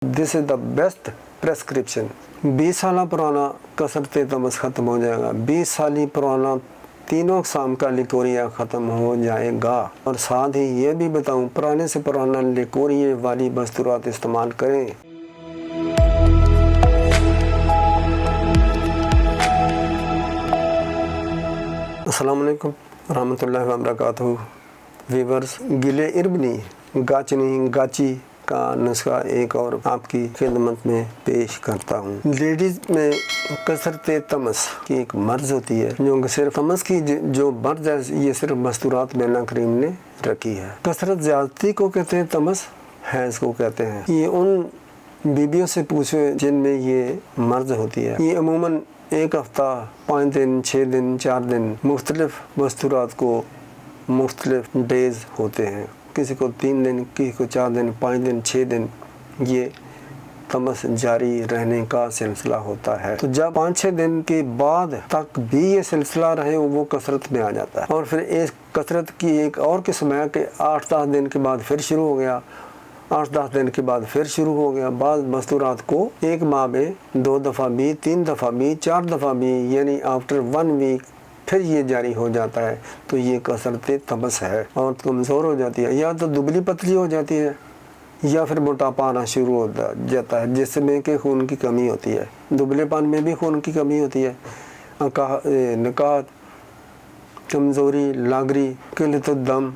This is the best prescription. 20 साल पुराना कसरत तमस ख़त्म हो जाएगा। 20 साल पुराना तीनों अक़साम का लिकोरिया ख़त्म हो जाएगा। और साथ ही ये भी बताऊं, पुराने से पुराना लिकोरिया वाली बस्तूरात इस्तेमाल करें। अस्सलाम वालेकुम रहमतुल्लाहि व बरकातहू। वीवर्स, गिले इरबनी गाचनी गाची का नुस्खा एक और आपकी खिदमत में पेश करता हूँ। लेडीज़ में कसरत तमस की एक मर्ज़ होती है, जो सिर्फ तमस की जो मर्ज़ है ये सिर्फ मस्तूरात में अल्लाह करीम ने रखी है। कसरत ज़्यादती को कहते हैं, तमस हैज़ को कहते हैं। ये उन बीबियों से पूछे जिनमें ये मर्ज़ होती है। ये अमूमन एक हफ़्ता, 5 दिन, 6 दिन, 4 दिन मुख्तलिफ मस्तूरात को मुख्तलिफ डेज़ होते हैं। किसी को 3 दिन, किसी को 4 दिन, 5 दिन, 6 दिन ये तमस जारी रहने का सिलसिला होता है। तो जब 5-6 दिन के बाद तक भी ये सिलसिला रहे वो कसरत में आ जाता है। और फिर इस कसरत की एक और किस्म है कि 8-10 दिन के बाद फिर शुरू हो गया, 8-10 दिन के बाद फिर शुरू हो गया। बाद मस्तूरात को एक माह में 2 दफ़ा भी, 3 दफ़ा भी, 4 दफ़ा भी, यानी आफ्टर 1 वीक फिर ये जारी हो जाता है। तो ये कसरत तमस है और कमज़ोर हो जाती है, या तो दुबली पतली हो जाती है या फिर मोटापा आना शुरू हो जाता है, जिसमें कि खून की कमी होती है। दुबलेपन में भी खून की कमी होती है। नकात, कमज़ोरी, लागरी, किल्लतुद्दम,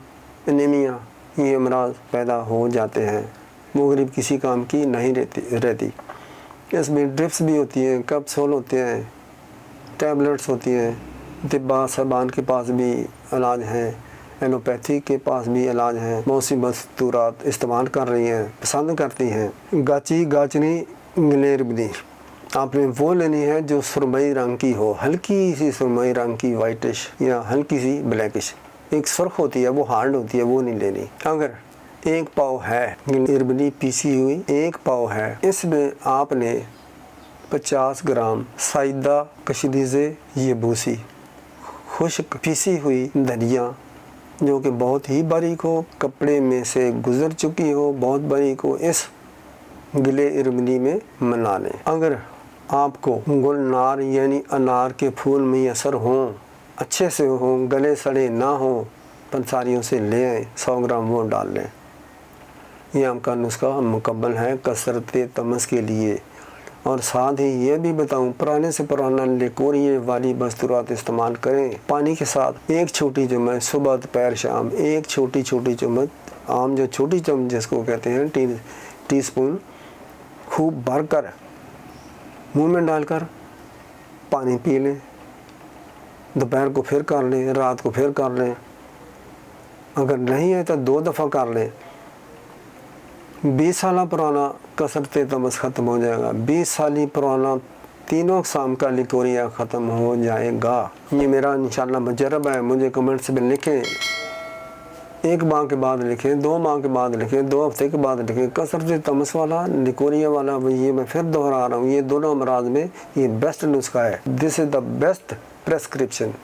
एनीमिया, ये अमराज पैदा हो जाते हैं। मुग़रिब किसी काम की नहीं रहती। इसमें ड्रिप्स भी होती हैं, कैप्सूल होते हैं, टैबलेट्स होती हैं। तिब्बा साहबान के पास भी इलाज हैं, एलोपैथी के पास भी इलाज हैं। मौसमी मस्तूरात इस्तेमाल कर रही हैं, पसंद करती हैं। गाची गाचनी गिलेरबनी आपने वो लेनी है जो सुरमई रंग की हो, हल्की सी सुरमई रंग की, वाइटिश या हल्की सी ब्लैकिश। एक सुर्ख होती है, वो हार्ड होती है, वो नहीं लेनी। अगर 1 पाव है इरबनी पीसी हुई, 1 पाव है, इसमें आपने 50 ग्राम साइदा कशीदीज़े ये भूसी, खुश्क पीसी हुई धनिया जो कि बहुत ही बारीक हो, कपड़े में से गुज़र चुकी हो, बहुत बारीक हो, इस गिले इरबनी में मिला लें। अगर आपको गुलनार यानी अनार के फूल मैसर हों, अच्छे से हों, गले सड़े ना हों, पंसारियों से ले आएँ, 100 ग्राम वो डाल लें। ये आपका नुस्खा मुकम्मल है कसरत तमस के लिए। और साथ ही ये भी बताऊं, पुराने से पुराना लिकोरिया वाली बस्तूरात इस्तेमाल करें। पानी के साथ 1 छोटी चम्मच सुबह, दोपहर, शाम 1 छोटी चम्मच, आम जो छोटी चम्मच जिसको कहते हैं टीस्पून, खूब भरकर मुंह में डालकर पानी पी लें। दोपहर को फिर कर लें, रात को फिर कर लें। अगर नहीं है तो 2 दफ़ा कर लें। 20 साल पुराना कसरत तमस ख़त्म हो जाएगा। 20 साल पुराना तीनों अक़साम का लिकोरिया ख़त्म हो जाएगा। ये मेरा इंशाअल्लाह मुजरब है। मुझे कमेंट्स में लिखें, 1 माह के बाद लिखें, 2 माह के बाद लिखें, 2 हफ्ते के बाद लिखें। कसरत तमस वाला, लिकोरिया वाला, ये मैं फिर दोहरा रहा हूँ, ये दोनों अमराज में ये बेस्ट नुस्खा है। This is the best prescription.